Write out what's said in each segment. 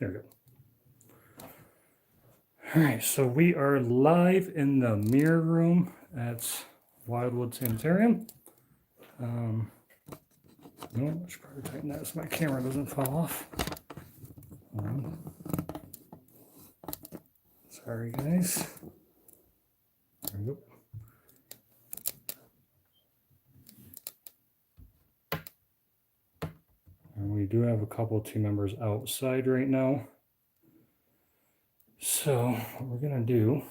There we go. All right, so we are live in the mirror room at Wildwood Sanitarium. No, I should probably tighten that so my camera doesn't fall off. Sorry, guys. There we go. And we do have a couple of team members outside right now. So what we're gonna do,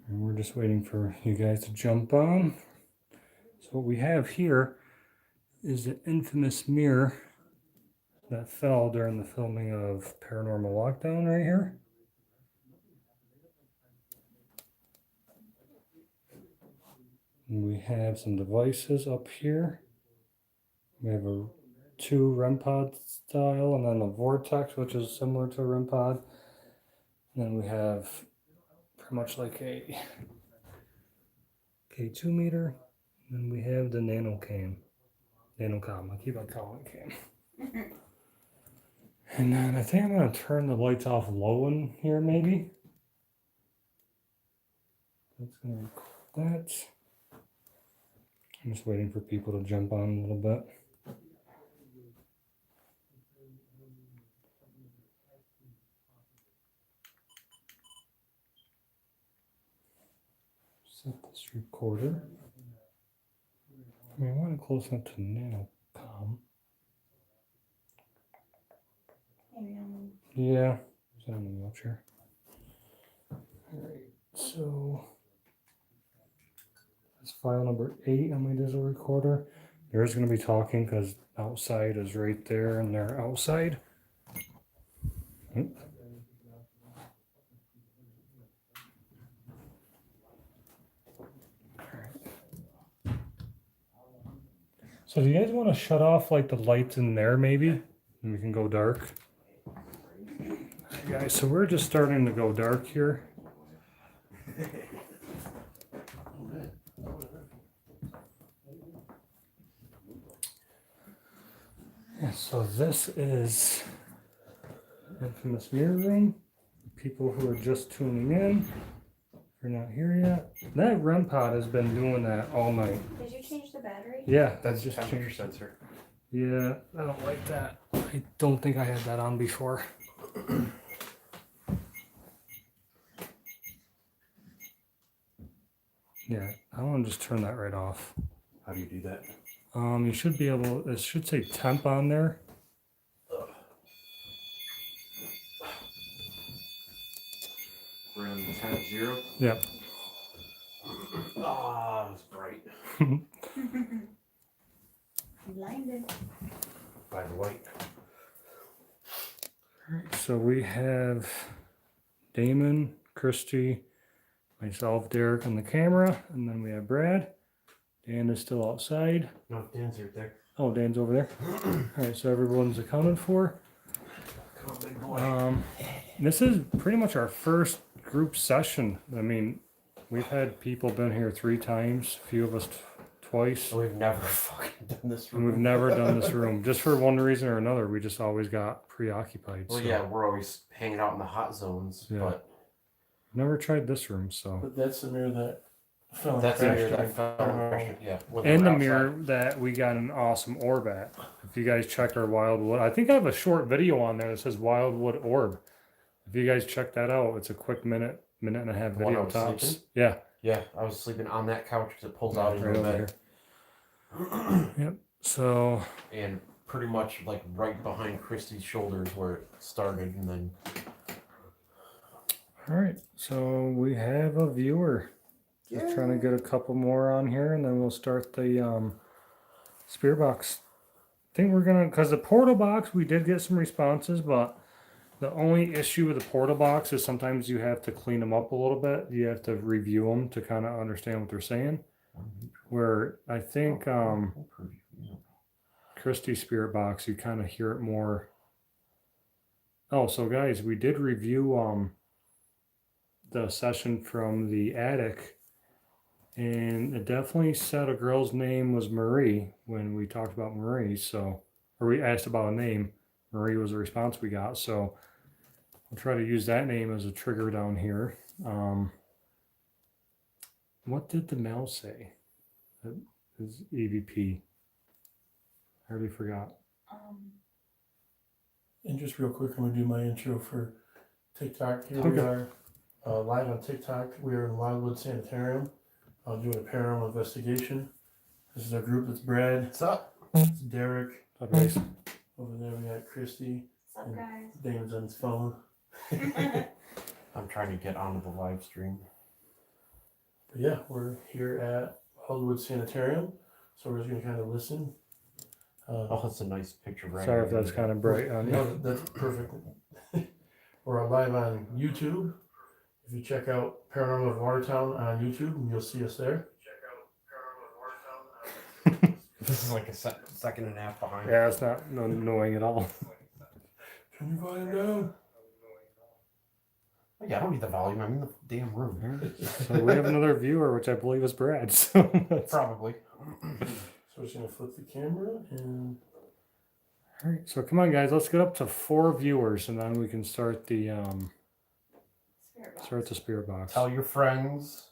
and we're just waiting for you guys to jump on. So what we have here is the infamous mirror that fell during the filming of Paranormal Lockdown right here. And we have some devices up here. We have two REM pod style, and then a vortex, which is similar to a REM pod. And then we have pretty much like a K2 meter. And then we have the nanocam. Nanocom, I keep on calling it cam. And then I think I'm going to turn the lights off low in here, maybe. That's going to record that. I'm just waiting for people to jump on a little bit. Set this recorder. I mean, I want it close enough to nanocom. Yeah, it's on the wheelchair. Alright, so that's file number 8 on my digital recorder. There's going to be talking because outside is right there and they're outside. So do you guys want to shut off like the lights in there maybe? And we can go dark. Guys, so we're just starting to go dark here. Yeah, so this is infamous mirror room. People who are just tuning in, if you're not here yet. That REM pod has been doing that all night. Did you change the battery? Yeah, That's just temperature changed. sensor. Yeah, I don't like that. I don't think I had that on before. Yeah, I want to just turn that right off. How do you do that? You should be able, it should say temp on there. We're on 10-0. Yep. Ah, it's bright. Blinded. By the light. Alright, so we have Damon, Christy, myself, Derek on the camera, and then we have Brad. Dan is still outside. No, Dan's right there. Oh, Dan's over there. Alright, so everyone's accounted for. Come on, big boy. This is pretty much our first group session. I mean, we've had people been here 3 times, a few of us twice. We've never fucking done this And room. we've never done this room. Just for one reason or another, we just always got preoccupied. Well, so. yeah, we're always hanging out in the hot zones, Yeah. but Never tried this room, so. But that's the mirror that fell that's the mirror crashed that on. fell and crashed. Yeah. when And we're the outside. mirror that we got an awesome orb at. If you guys check our Wildwood, I think I have a short video on there that says Wildwood orb. If you guys check that out, it's a quick minute and a half The one I video was tops. sleeping? Yeah. Yeah, I was sleeping on that couch because it pulls out into Right the over bed. here. Yep. So And pretty much like right behind Christy's shoulders where it started, and then all right. So we have a viewer. Just trying to get a couple more on here, and then we'll start the spear box. I think we're gonna, because the portal box we did get some responses, but the only issue with the portal box is sometimes you have to clean them up a little bit. You have to review them to kind of understand what they're saying. Where I think Christie's spirit box, you kind of hear it more. Oh, so guys, we did review the session from the attic, And it definitely said a girl's name was Marie when we talked about Marie. So, or we asked about a name. Marie was the response we got. So I'll try to use that name as a trigger down here. What did the mail say? That is EVP. I already forgot. And just real quick, I'm gonna do my intro for TikTok. Here we Okay. are, live on TikTok. We are in Wildwood Sanitarium, doing a paranormal investigation. This is our group. It's Brad. What's up? It's Derek. Up, guys. Over there we got Christy. What's up, guys? Damon's on his phone. I'm trying to get onto the live stream. But yeah, we're here at Wildwood Sanitarium, so we're just gonna kind of listen. Oh, that's a nice picture, right? Sorry if that's kind of bright on you. No, that's perfect. We're live on YouTube. If you check out Paranormal of Watertown on YouTube, you'll see us there. This is like a second and a half behind. Yeah, it's not annoying at all. Turn your volume down. Yeah, I don't need the volume. I'm in the damn room. So we have another viewer, which I believe is Brad. So Probably. So we're just gonna flip the camera and all right, so come on, guys, let's get up to 4 viewers, and then we can start the Spirit box. start the spirit box. Tell your friends.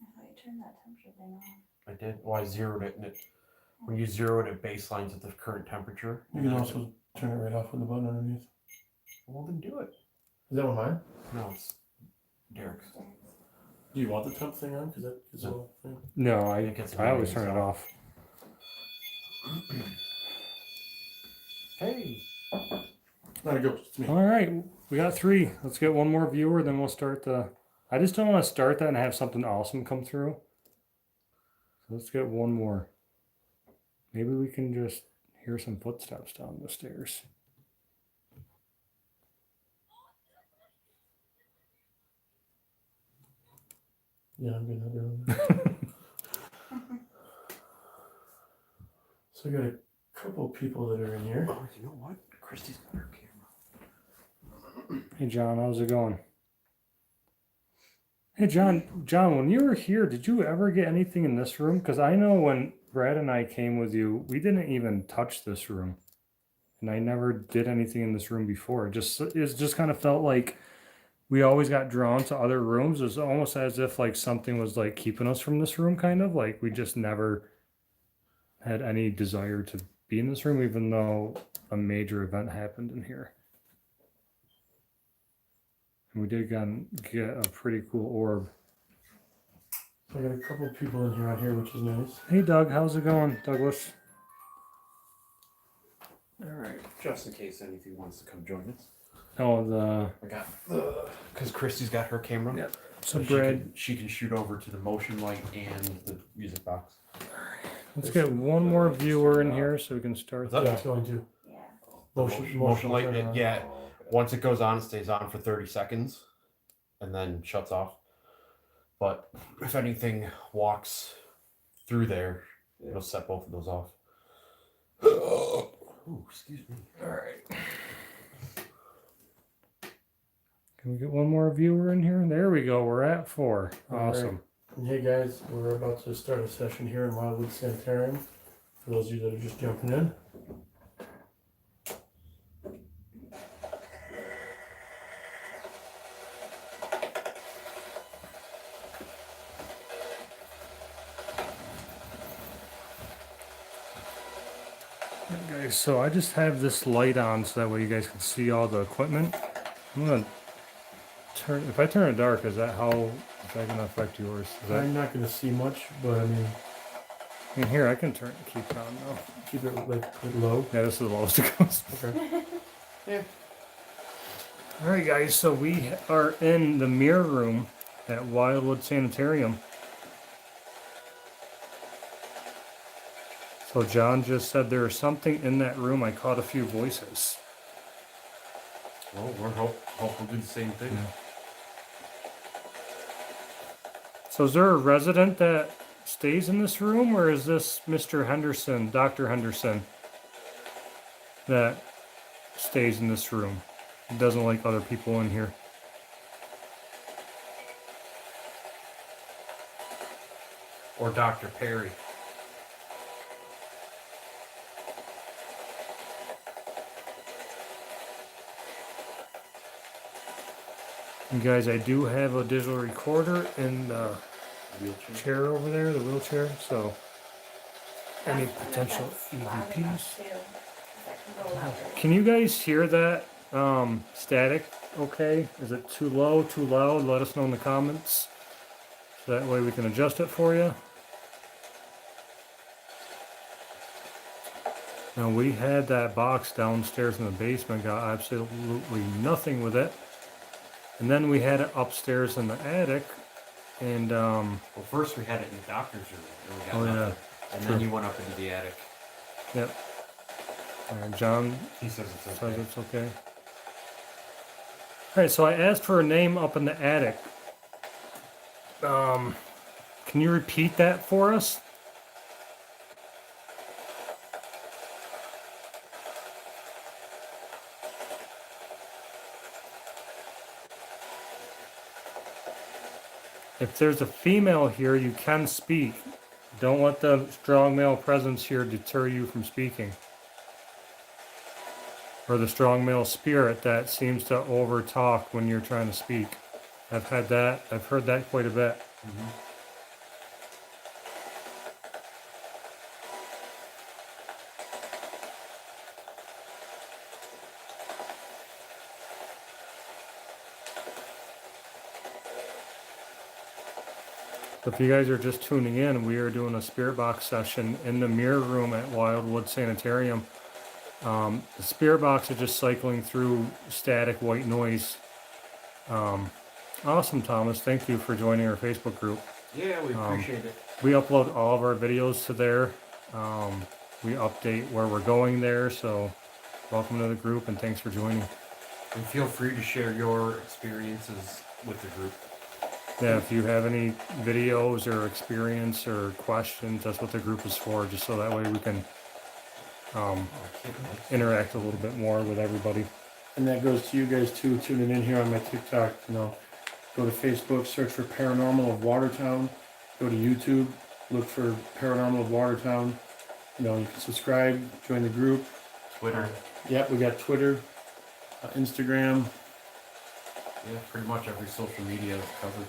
I thought you turned that temperature thing on. I did. Well, I zeroed it, and when you zero it, it baselines at the current temperature. you can also turn it right off with the button underneath. Well, then do it. Is that one mine? No, it's Derek's. Do you want the temp thing on? Because that is a whole thing. No, It gets I always annoying, turn it so. off. Hey. Not a ghost, it's me. All right, we got 3. Let's get one more viewer, then we'll start the. I just don't want to start that and have something awesome come through. So let's get one more. Maybe we can just hear some footsteps down the stairs. Yeah, I'm good at doing that. So I got a couple people that are in here. Oh, you know what? Christy's got her camera. Hey John, how's it going? Hey John, when you were here, did you ever get anything in this room? Because I know when Brad and I came with you, we didn't even touch this room, and I never did anything in this room before. It just kind of felt like we always got drawn to other rooms. It's almost as if like something was like keeping us from this room, kind of like we just never had any desire to be in this room, even though a major event happened in here. And we did get a pretty cool orb. So I got a couple people in here out here, which is nice. Hey Doug, how's it going, Douglas? All right. Just in case anything wants to come join us. Oh, I got because Christy's got her camera. Yeah. So she Brad, she can shoot over to the motion light and the music box. let's get one more viewer in here so we can start. Is that- Yeah, it's going to. Yeah. Motion light. turn on. Yeah. Once it goes on, it stays on for 30 seconds, and then shuts off. But if anything walks through there, it'll set both of those off. Ooh, excuse me. All right. Can we get one more viewer in here? There we go. We're at 4. Awesome. And hey guys, we're about to start a session here in Wildwood Sanitarium. For those of you that are just jumping in. Right, guys, so I just have this light on so that way you guys can see all the equipment. I'm gonna turn. If I turn it dark, is that gonna affect yours? Is that, I'm not going to see much, but I mean, in here, I can keep it on now. keep it like low. Yeah, this is the lowest it goes. Okay. Yeah. All right, guys. So we are in the mirror room at Wildwood Sanitarium. So John just said there is something in that room. I caught a few voices. Well, we're hope we'll do the same thing. Yeah. So is there a resident that stays in this room, or is this Mr. Henderson, Dr. Henderson, that stays in this room? He doesn't like other people in here. Or Dr. Perry. You guys, I do have a digital recorder in the Wheelchair. chair over there, the wheelchair, so any That's- potential that's loud EVPs. enough, too, 'cause that can go louder. Can you guys hear that static okay? Is it too low, too loud? Let us know in the comments. So that way we can adjust it for you. Now we had that box downstairs in the basement, got absolutely nothing with it. And then we had it upstairs in the attic, and Well, first we had it in the doctor's room, and we got Oh, yeah. nothing. And True. then you went up into the attic. yep. John He says it's says okay. it's okay. Alright, so I asked for a name up in the attic. Can you repeat that for us? If there's a female here, you can speak. Don't let the strong male presence here deter you from speaking. Or the strong male spirit that seems to overtalk when you're trying to speak. I've heard that quite a bit. Mhm. If you guys are just tuning in, we are doing a spirit box session in the mirror room at Wildwood Sanitarium. The spirit box is just cycling through static white noise. Awesome, Thomas. Thank you for joining our Facebook group. Yeah, we appreciate it. We upload all of our videos to there. We update where we're going there. So welcome to the group and thanks for joining. And feel free to share your experiences with the group. Yeah, if you have any videos or experience or questions, that's what the group is for, just so that way we can interact a little bit more with everybody. And that goes to you guys too, tuning in here on my TikTok. You know, go to Facebook, search for Paranormal of Watertown. Go to YouTube, look for Paranormal of Watertown. You know, you can subscribe, join the group. Twitter. Yep, we got Twitter, Instagram. Yeah, pretty much every social media is covered.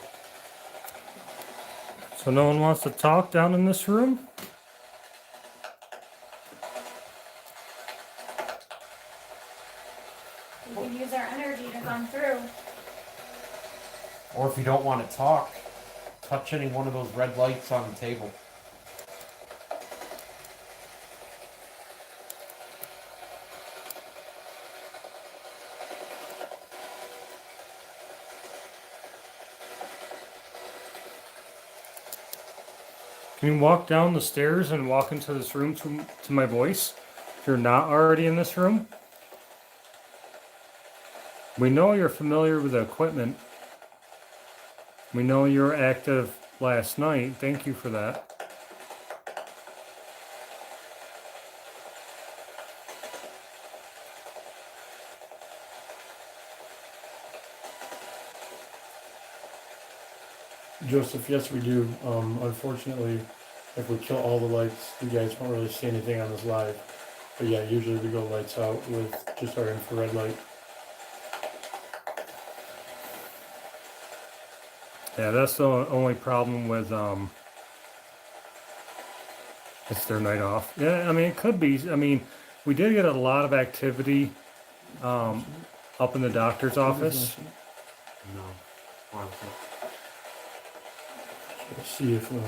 So no one wants to talk down in this room? We can use our energy to come through. Or if you don't want to talk, touch any one of those red lights on the table. Can you walk down the stairs and walk into this room to my voice? If you're not already in this room. We know you're familiar with the equipment. We know you were active last night. Thank you for that. Joseph, yes, we do. Unfortunately, if we kill all the lights, you guys won't really see anything on this live. But yeah, usually we go lights out with just our infrared light. Yeah, that's the only problem with it's their night off. Yeah, I mean it could be. I mean, we did get a lot of activity up in the doctor's office. No. Honestly. Let's see if we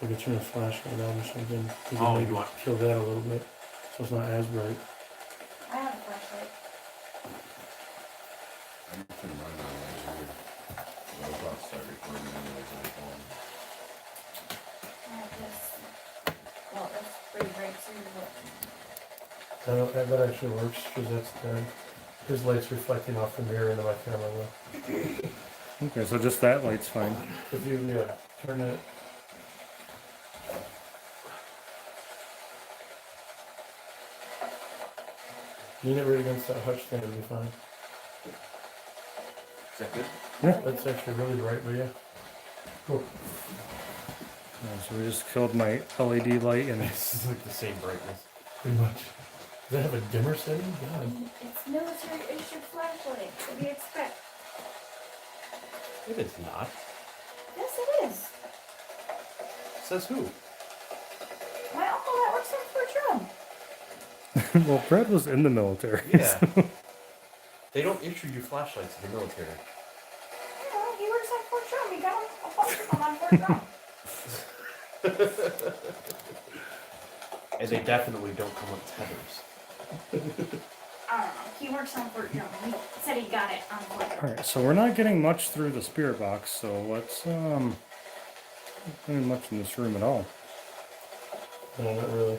can turn the flashlight on or something. We can Oh, maybe you want- kill that a little bit, so it's not as bright. I have a flashlight. I'm turning mine on later. I was about to start recording anyways on the phone. I have this. Well, that's pretty bright too, but That actually works because that's his light's reflecting off the mirror into my camera. Though. Okay, so just that light's fine. If you turn it. Lean it right against that hutch thing, it'll be fine. Is that good? Yeah. That's actually really bright, but yeah. Cool. So we just killed my LED light and This is like the same brightness. Pretty much. Does that have a dimmer setting? God. It's military issue flashlight. What do you expect? It is not. Yes, it is. Says who? My uncle that works in Fort Drum. well, Brad was in the military. Yeah. They don't issue you flashlights in the military. Yeah, he works at Fort Drum. He got a bunch of them on Fort Drum. And they definitely don't come with tethers. I don't know. He works on Fort Drum. He said he got it on Fort Drum. All right, so we're not getting much through the spirit box, so let's not getting much in this room at all. No, not really.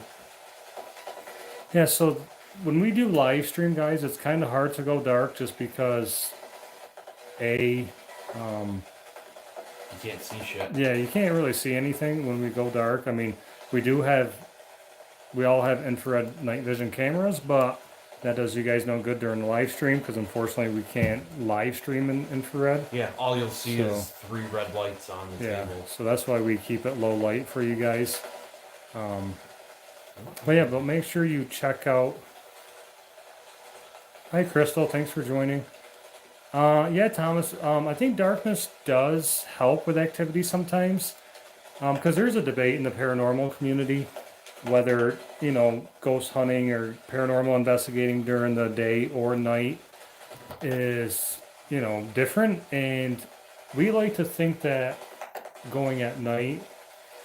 Yeah, so when we do live stream, guys, it's kind of hard to go dark just because You can't see shit. yeah, you can't really see anything when we go dark. I mean, we all have infrared night vision cameras, but that does you guys no good during the live stream because unfortunately we can't live stream in infrared. Yeah, all you'll see So- is 3 red lights on the Yeah, table. so that's why we keep it low light for you guys. But yeah, but make sure you check out. Hi, Crystal. Thanks for joining. Yeah, Thomas. I think darkness does help with activity sometimes, because there's a debate in the paranormal community whether ghost hunting or paranormal investigating during the day or night is different, and we like to think that going at night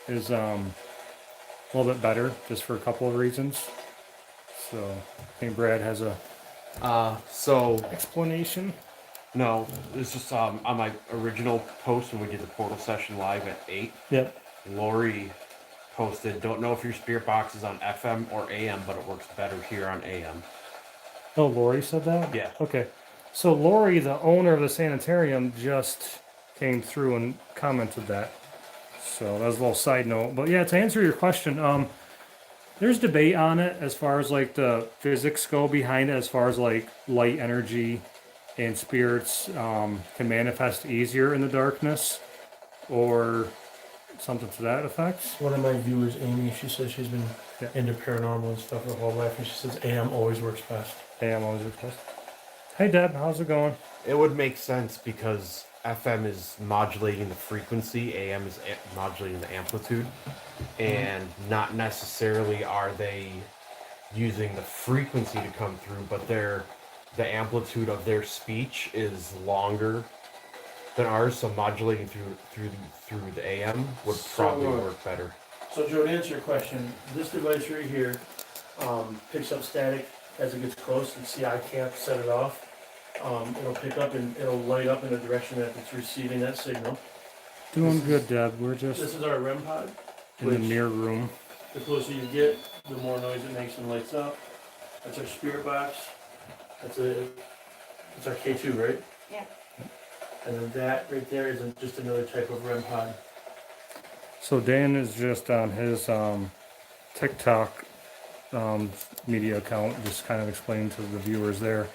is a little bit better, just for a couple of reasons. So I think Brad has a So explanation. no, it's just on my original post when we did the portal session live at 8. Yep. Lori posted, don't know if your spirit box is on FM or AM, but it works better here on AM. Oh, Lori said that? Yeah. Okay. So Lori, the owner of the Sanitarium, just came through and commented that. So that was a little side note. But yeah, to answer your question, there's debate on it as far as like the physics go behind it, as far as like light energy and spirits can manifest easier in the darkness or something to that effect. One of my viewers, Amy, she says she's been Yeah. into paranormal and stuff her whole life, and she says AM always works best. Hey, I'm always impressed. Hey Deb, how's it going? It would make sense because FM is modulating the frequency, AM is modulating the amplitude, and not necessarily are they using the frequency to come through, but the amplitude of their speech is longer than ours, so modulating through the AM would probably work better. So Joe, to answer your question, this device right here picks up static as it gets close, and see I can't set it off. It'll pick up and it'll light up in the direction that it's receiving that signal. Doing This good, Deb. We're This just is our REM pod. in the which- mirror room. The closer you get, the more noise it makes and lights up. That's our spirit box. That's our K2, right? Yeah. And then that right there is just another type of REM pod. So Dan is just on his TikTok media account, just kind of explaining to the viewers there.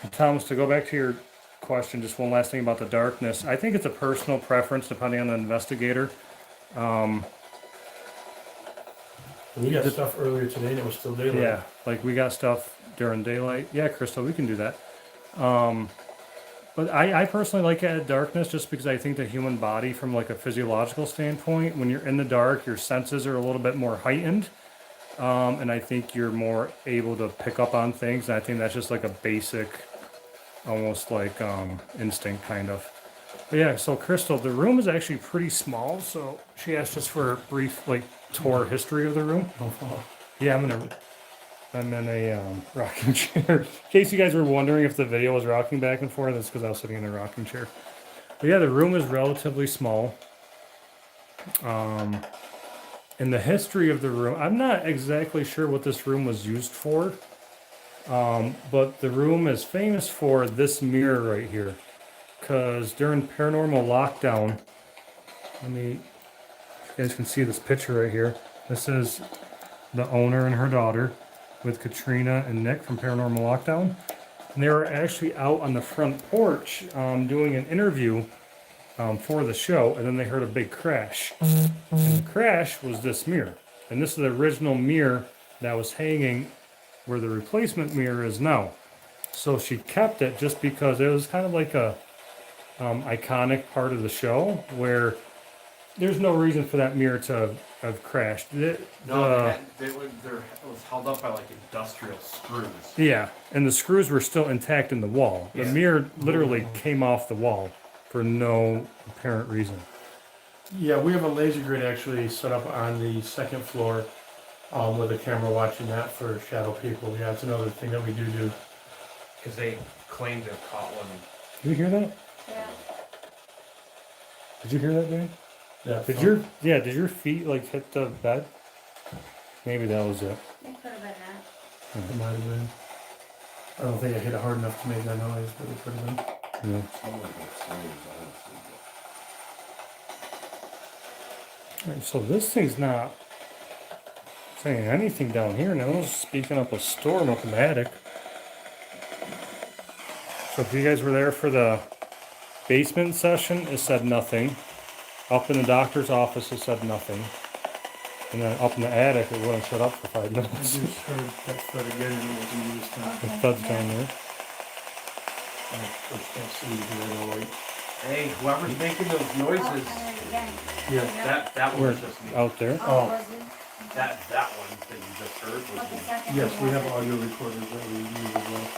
And Thomas, to go back to your question, just one last thing about the darkness. I think it's a personal preference depending on the investigator. We got stuff earlier today and it was still daylight. Yeah, like we got stuff during daylight. Yeah, Crystal, we can do that. But I personally like it at darkness just because I think the human body, from like a physiological standpoint, when you're in the dark, your senses are a little bit more heightened. And I think you're more able to pick up on things. And I think that's just like a basic, almost like instinct kind of. But yeah, so Crystal, the room is actually pretty small. So she asked us for a brief like tour history of the room. Yeah, I'm in a rocking chair. In case you guys were wondering if the video was rocking back and forth, that's because I was sitting in a rocking chair. But yeah, the room is relatively small. In the history of the room, I'm not exactly sure what this room was used for. But the room is famous for this mirror right here. Because during paranormal lockdown, you guys can see this picture right here. This is the owner and her daughter with Katrina and Nick from Paranormal Lockdown. And they were actually out on the front porch doing an interview for the show, and then they heard a big crash. And the crash was this mirror. And this is the original mirror that was hanging where the replacement mirror is now. So she kept it just because it was kind of like a iconic part of the show where there's no reason for that mirror to have crashed. No, it was held up by like industrial screws. Yeah, and the screws were still intact in the wall. The Yeah. mirror literally came off the wall for no apparent reason. Yeah, we have a laser grid actually set up on the second floor with a camera watching that for shadow people. Yeah, it's another thing that we do. Because they claimed to have caught one. Did you hear that? Yeah. Did you hear that, Dan? Yeah. Did your feet like hit the bed? Maybe that was it. It could have been that. It might have been. I don't think I hit it hard enough to make that noise, but it could have been. Yeah. Someone got slaves, I Alright, so this thing's not saying anything down here now. It's speaking up a storm up in the attic. So if you guys were there for the basement session, it said nothing. Up in the doctor's office, it said nothing. And then up in the attic, it wouldn't shut up for 5 I minutes. just heard that thud again and it wasn't used time. The thud's down there. I just can't see you here in the light. Hey, whoever's making those Oh, noises, I heard it again. Yeah. that one Where? was just me. Out there. Oh, was it? That one that you just heard was But the me. second Yes, one we have wasn't. audio recorders that we use as well.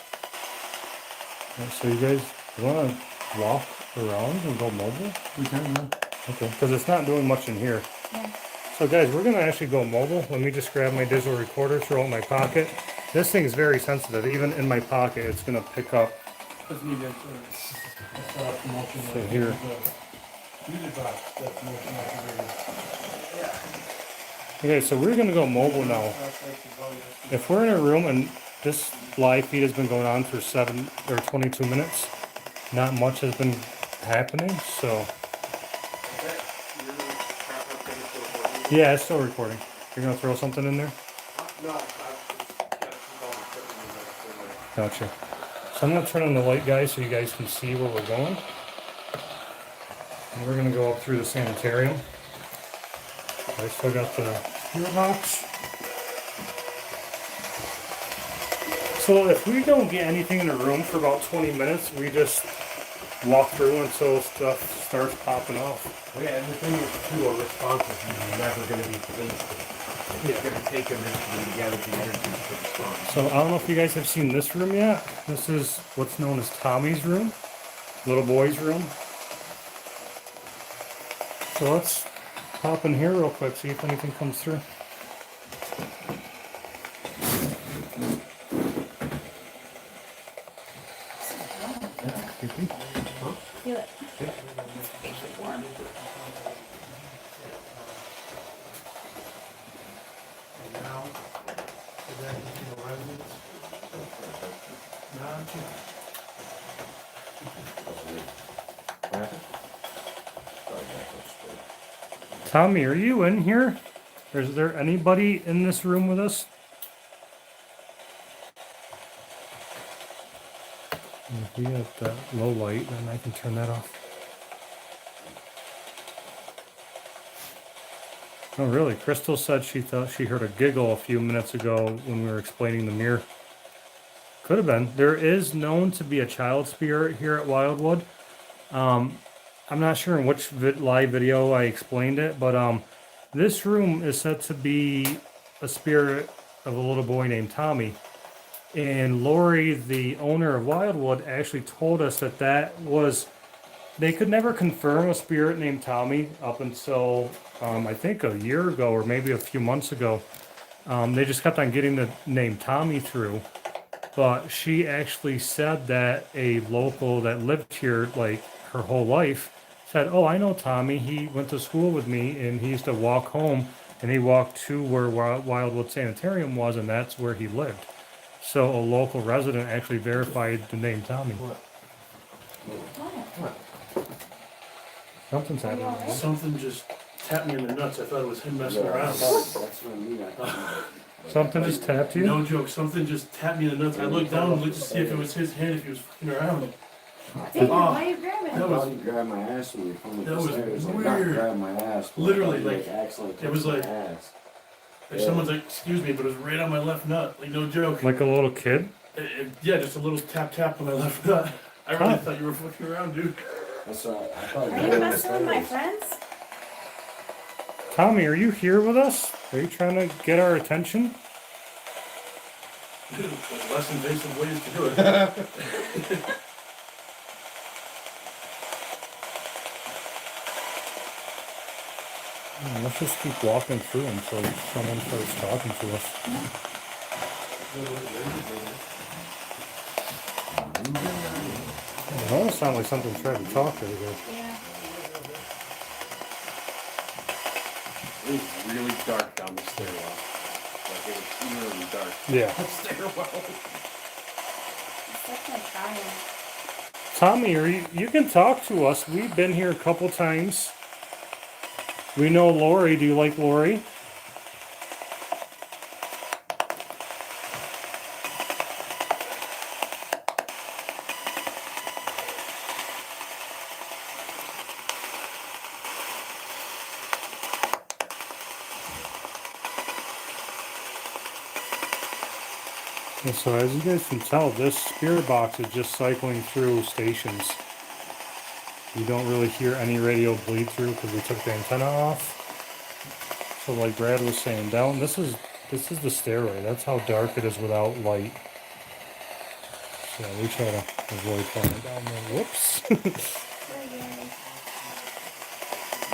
So you guys want to walk around and go mobile? We can, yeah. Okay, because it's not doing much in here. Yeah. So guys, we're gonna actually go mobile. Let me just grab my digital recorder, throw it in my pocket. This thing is very sensitive. Even in my pocket, it's gonna pick up. Doesn't need that, motion. So here. Music box, that's motion activated. Okay, so we're gonna go mobile now. If we're in a room and this live feed has been going on for 7 or 22 minutes, not much has been happening, so. Yeah, it's still recording. You're gonna throw something in there? Gotcha. So I'm gonna turn on the light, guys, so you guys can see where we're going. And we're gonna go up through the sanitarium. I still got the spirit box. So if we don't get anything in the room for about 20 minutes, we just walk through until stuff starts popping off. Yeah, and the thing is, too, a response is never going to be pleased. It's going to take a minute to gather the energy to respond. So I don't know if you guys have seen this room yet. This is what's known as Tommy's room, little boy's room. So let's hop in here real quick, see if anything comes through. That's creepy. Feel it. It's warm. Now, is that the residents? What happened? Sorry, that's Tommy, are you in here? Or is there anybody in this room with us? If we have that low light, then I can turn that off. Oh, really? Crystal said she thought she heard a giggle a few minutes ago when we were explaining the mirror. Could have been. There is known to be a child spirit here at Wildwood. I'm not sure in which live video I explained it, but this room is said to be a spirit of a little boy named Tommy. And Lori, the owner of Wildwood, actually told us that that was, they could never confirm a spirit named Tommy up until I think a year ago or maybe a few months ago. They just kept on getting the name Tommy through. But she actually said that a local that lived here like her whole life said, "Oh, I know Tommy. He went to school with me and he used to walk home and he walked to where Wildwood Sanitarium was and that's where he lived." So a local resident actually verified the name Tommy. What? Something's happening. Something just tapped me in the nuts. I thought it was him messing around. That's what I mean. Something just tapped you? No joke. Something just tapped me in the nuts. I looked down and looked to see if it was his hand, if he was fucking around. David, Oh, why are you grabbing that it? was- I thought he grabbed my ass when we come up that the was stairs. Like, weird. not grab my ass. But Literally, I thought he, like, accidentally it was touched like- my ass. Like Yeah. someone's like, excuse me, but it was right on my left nut. Like, no joke. Like a little kid. Yeah, just a little tap on my left nut. I really Huh. thought you were fucking around, dude. That's right. I thought Are you messing with my friends? Tommy, are you here with us? Are you trying to get our attention? There's less invasive ways to do it. Let's just keep walking through until someone starts talking to us. It almost sounds like something trying to talk to you. Yeah. It was really dark down the stairwell. Like it was really dark. Yeah. The stairwell. It's definitely trying. Tommy, you can talk to us. We've been here a couple times. We know Lori. Do you like Lori? And so as you guys can tell, this spirit box is just cycling through stations. You don't really hear any radio bleed through because we took the antenna off. So like Brad was saying, down this is the stairway. That's how dark it is without light. So we try to avoid falling down there. Whoops.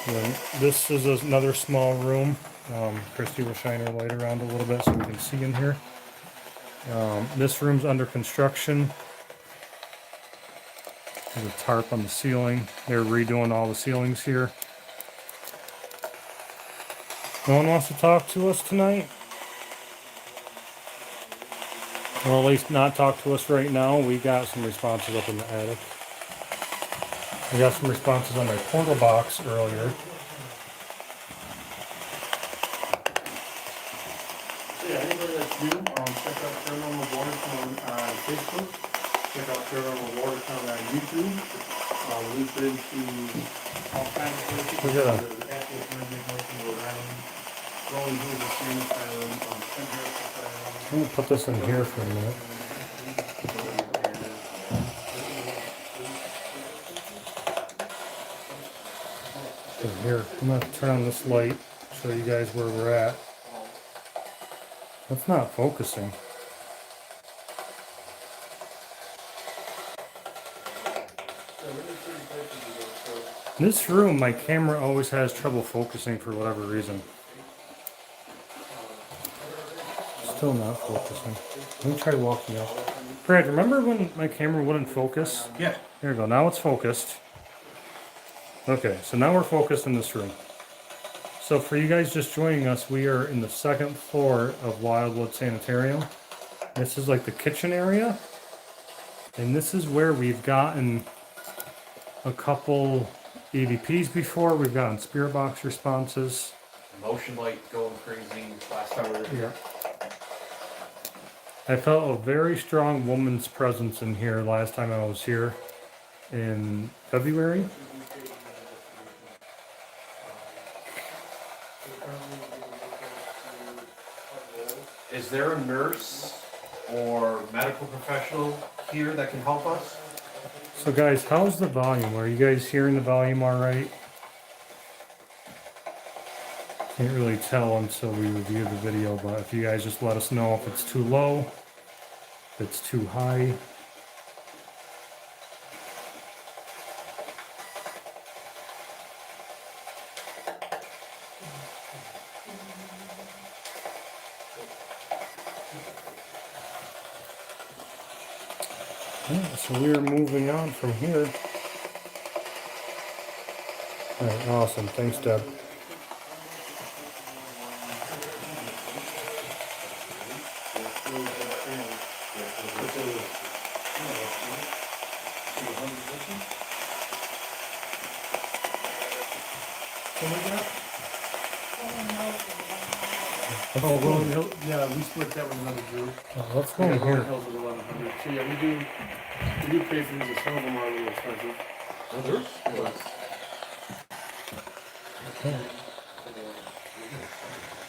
And then this is another small room. Christy will shine her light around a little bit so we can see in here. This room's under construction. There's a tarp on the ceiling. They're redoing all the ceilings here. No one wants to talk to us tonight? Or at least not talk to us right now. We got some responses up in the attic. We got some responses on my portal box earlier. So yeah, anybody that's new, check out Paranormal Watertown on Facebook. Check out Paranormal Watertown on YouTube. We've been to all kinds of places. We got a- The Catholic Medical Nursing Rhode Island, Rolling Hills of Sands Island, St. Harris's Island. I'm gonna put this in here for a minute. So here, I'm gonna turn on this light, show you guys where we're at. That's not focusing. This room, my camera always has trouble focusing for whatever reason. Still not focusing. Let me try walking up. Brad, remember when my camera wouldn't focus? Yeah. There we go. Now it's focused. Okay, so now we're focused in this room. So for you guys just joining us, we are in the second floor of Wildwood Sanitarium. This is like the kitchen area. And this is where we've gotten a couple EVPs before. We've gotten spirit box responses. Motion light going crazy last time we were here. I felt a very strong woman's presence in here last time I was here in February. Is there a nurse or medical professional here that can help us? So guys, how's the volume? Are you guys hearing the volume all right? Can't really tell until we review the video, but if you guys just let us know if it's too low, if it's too high. Yeah, so we are moving on from here. All right, awesome. Thanks, Deb. Oh, Rolling Hill, yeah, we split that with another group. Let's go in Rolling here. Hills was 1100. So yeah, we do We do pay for these, some of them are a little expensive. Others?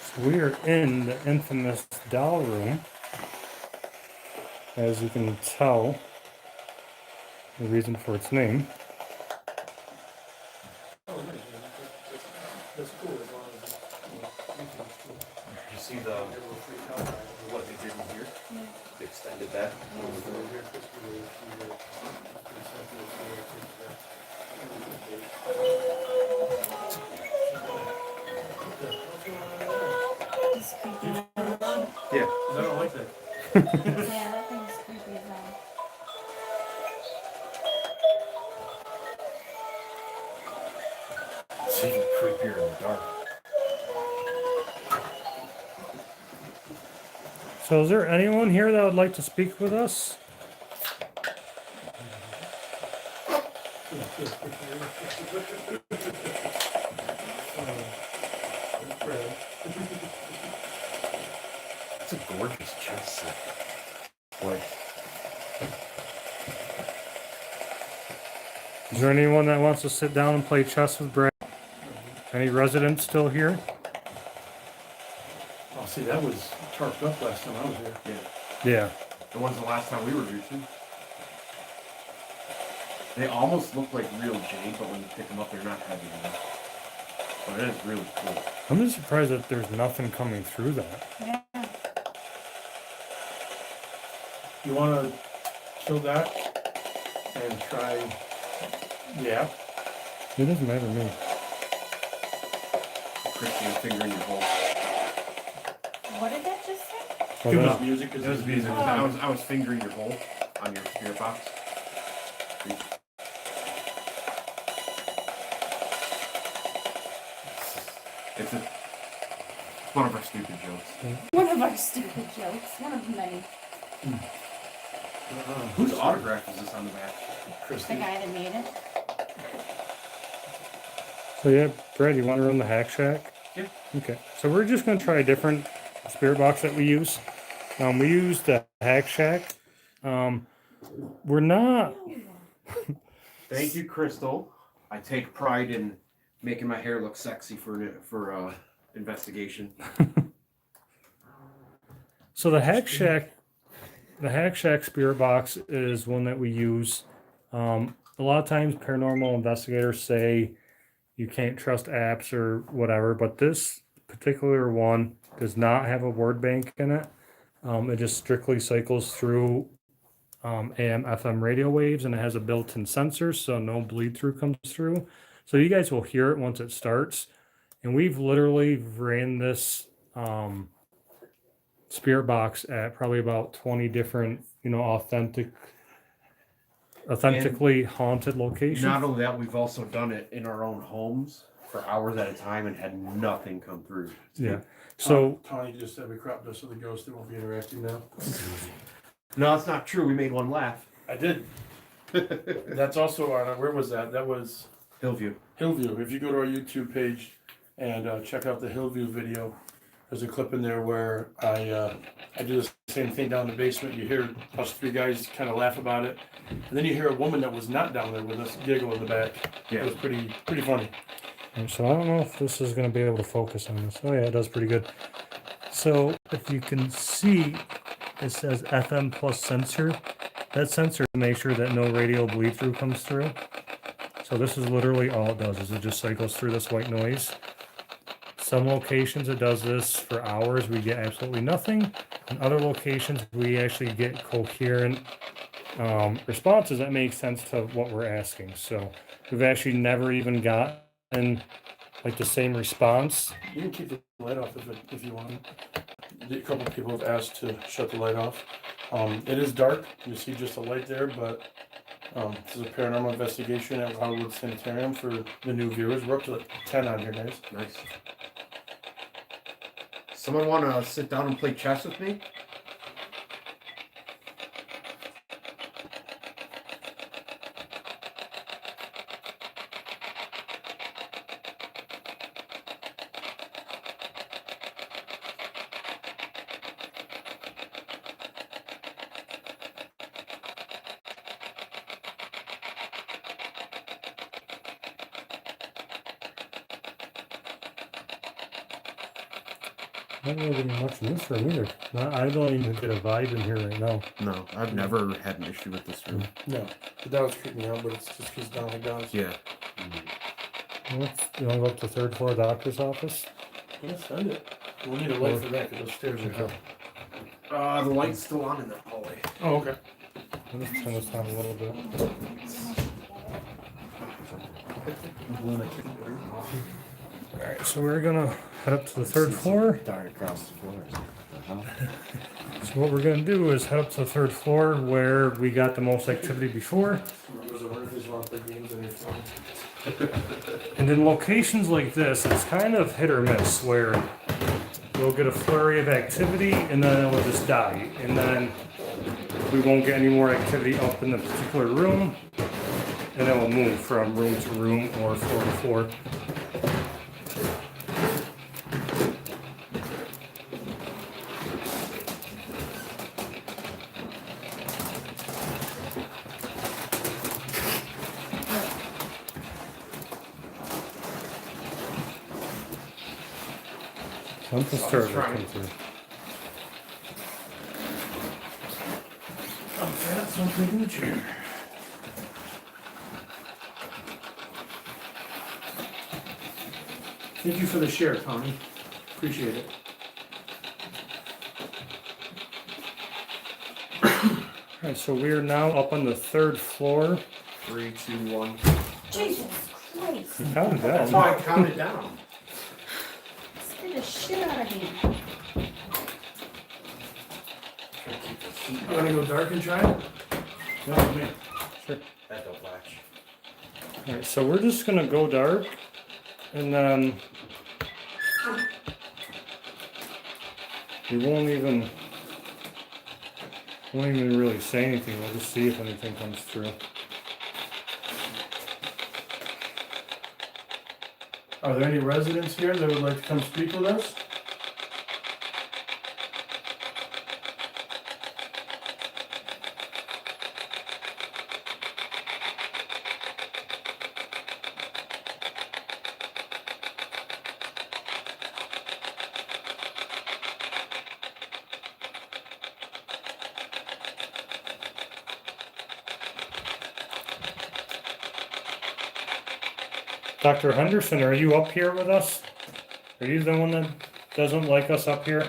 So we are in the infamous doll room. As you can tell, the reason for its name. That's cool. You see the what they did in here? They extended that. It's creepy. Yeah. I don't like that. Yeah, that thing's creepy as hell. It's even creepier in the dark. So is there anyone here that would like to speak with us? It's a gorgeous chess set. Boy. Is there anyone that wants to sit down and play chess with Brad? Any residents still here? Oh, see, that was tarped up last time I was here. Yeah. The ones the last time we were reaching. They almost look like real jade, but when you pick them up, they're not heavy enough. But it is really cool. I'm just surprised that there's nothing coming through that. Yeah. You want to kill that and try the app? It doesn't matter to me. Christian, your finger in your hole. What did that just say? Well, Too that- much music. It was music. Oh. I was fingering your hole on your spirit box. It's one of our stupid jokes. One of our stupid jokes. One of many. Whose autograph is this on the back? The Christy. guy that made it. So yeah, Brad, you want to run the Hack Shack? Yeah. Okay. So we're just going to try a different spirit box that we use. We use the Hack Shack. We're not. Thank you, Crystal. I take pride in making my hair look sexy for investigation. So the Hack Shack spirit box is one that we use. A lot of times paranormal investigators say you can't trust apps or whatever, but this particular one does not have a word bank in it. It just strictly cycles through AM, FM radio waves, and it has a built-in sensor, so no bleed through comes through. So you guys will hear it once it starts. And we've literally ran this spirit box at probably about 20 different, authentically haunted locations. Not only that, we've also done it in our own homes for hours at a time and had nothing come through. Yeah. So Tony just said we cropped us with the ghost. They won't be interacting now. No, that's not true. We made one laugh. I did. That's also on. Where was that? That was Hillview. Hillview. If you go to our YouTube page and check out the Hillview video, there's a clip in there where I do the same thing down in the basement. You hear us three guys kind of laugh about it, and then you hear a woman that was not down there with us giggle in the back. Yeah. It was pretty funny. So I don't know if this is going to be able to focus on this. Oh yeah, it does pretty good. So if you can see, it says FM plus sensor. That sensor to make sure that no radio bleed through comes through. So this is literally all it does, is it just cycles through this white noise. Some locations it does this for hours, we get absolutely nothing. In other locations we actually get coherent responses that make sense to what we're asking. So we've actually never even gotten like the same response. You can keep the light off if you want. A couple people have asked to shut the light off. It is dark. You see just a light there, but this is a paranormal investigation at Wildwood Sanitarium for the new viewers. We're up to 10 on here, guys. Nice. Someone want to sit down and play chess with me? I don't really get much in this room either. I don't even get a vibe in here right now. No, I've never had an issue with this room. No, the dogs creep me out, but it's just because Donnie does. Yeah. You want to go up to the third floor doctor's office? Yeah, send it. We'll need a light for that because those stairs are hell. The light's still on in that hallway. Oh, okay. I'll just turn this on a little bit. Alright, so we're gonna head up to the third floor. Dart across the floor. So what we're gonna do is head up to the third floor where we got the most activity before. And in locations like this, it's kind of hit or miss where we'll get a flurry of activity and then it will just die. And then we won't get any more activity up in the particular room. And it will move from room to room or floor to floor. Something started to come through. Okay, that's something in the chair. Thank you for the share, Tommy. Appreciate it. Alright, so we are now up on the third floor. 3, 2, 1. Jesus Christ. You counted That's down. why I counted down. Scared the shit out of me. You wanna go dark and try it? No, me. Sure. That don't latch. Alright, so we're just gonna go dark and then we won't even really say anything. We'll just see if anything comes through. Are there any residents here that would like to come speak with us? Dr. Henderson, are you up here with us? Are you the one that doesn't like us up here?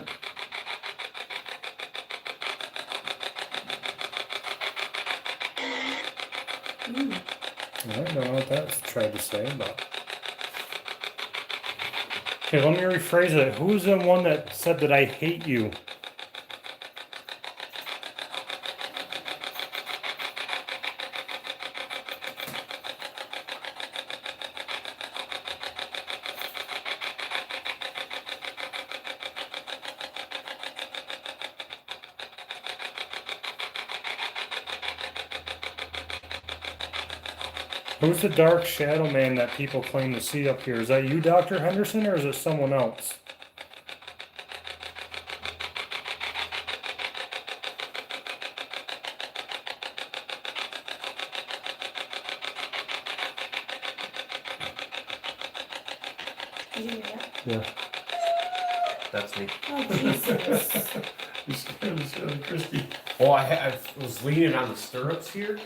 I don't know what that's tried to say, but. Okay, let me rephrase it. Who's the one that said that I hate you? Who's the dark shadow man that people claim to see up here? Is that you, Dr. Henderson, or is it someone else? Did you hear that? Yeah. That's me. Oh, Jesus. You scared the shit out of Christy. Well, I was leaning on the stirrups here,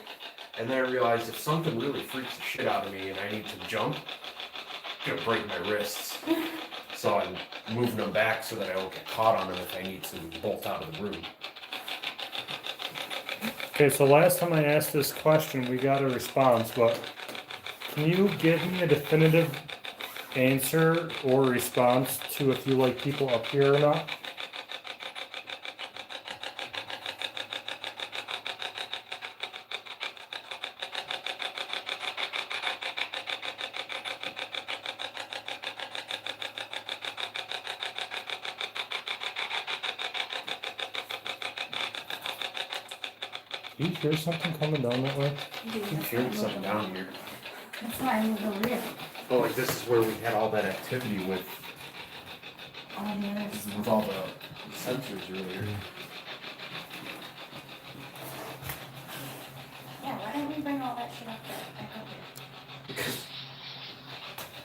and then I realized if something really freaks the shit out of me and I need to jump, it's gonna break my wrists. So I'm moving them back so that I don't get caught on them if I need to bolt out of the room. Okay, so last time I asked this question, we got a response, but can you give me a definitive answer or response to if you like people up here or not? Do you hear something coming down that way? I keep hearing something down here. That's why I moved over here. Oh, like this is where we had all that activity with All the others. all the sensors earlier. Yeah, why don't we bring all that shit up there? Back up here?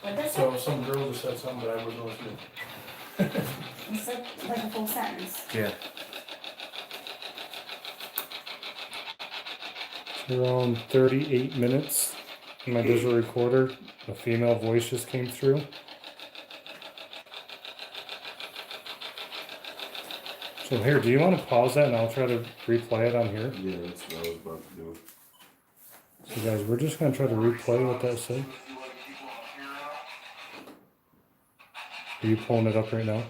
What'd that say? So some girl just said something, but I wasn't listening. It's like a full sentence. Yeah. It's around 38 minutes. In my digital recorder, a female voice just came through. So here, do you want to pause that and I'll try to replay it on here? Yeah, that's what I was about to do. So guys, we're just gonna try to replay what that said. Are you pulling it up right now?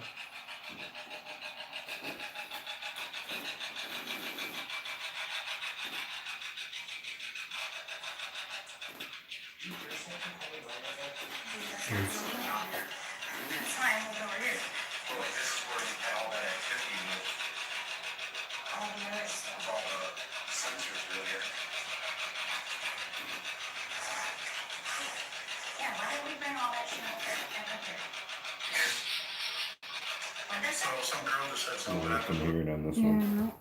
That's why I moved over here. Well, this is where you had all that activity with All the other stuff. all the sensors earlier. Yeah, why did we bring all that shit up there and up there? What did I So say? some girl just said Oh, something I about can hear it on this Yeah, one. no.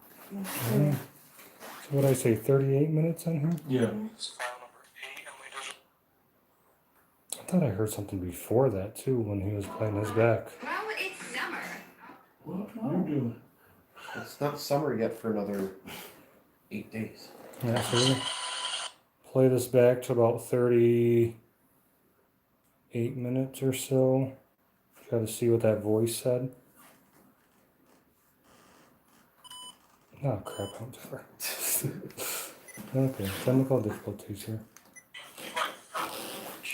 So what I say, 38 minutes on here? Yeah. it's file number 8 and we just I thought I heard something before that too when he was playing his back. Well, it's summer. What you doing? It's not summer yet for another 8 days. Yeah, so we're gonna play this back to about 38 minutes or so. Try to see what that voice said. Oh crap, I'm different. Okay, technical difficulties here.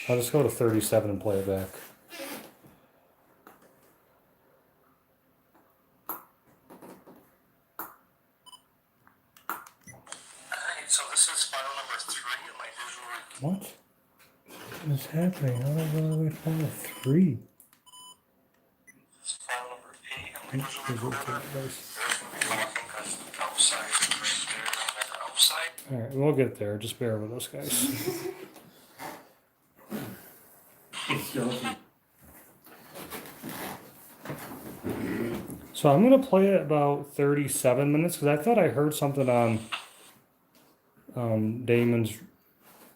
I'll just go to 37 and play it back. Alright, so this is file number 3 of my visual What? What is happening? How did I go all the way to file 3? This is file number 8 and my visual recorder. Alright, There's gonna be talking because outside is right there and they're outside. we'll get there. Just bear with us, guys. Skeleton. So I'm gonna play it about 37 minutes because I thought I heard something on Damon's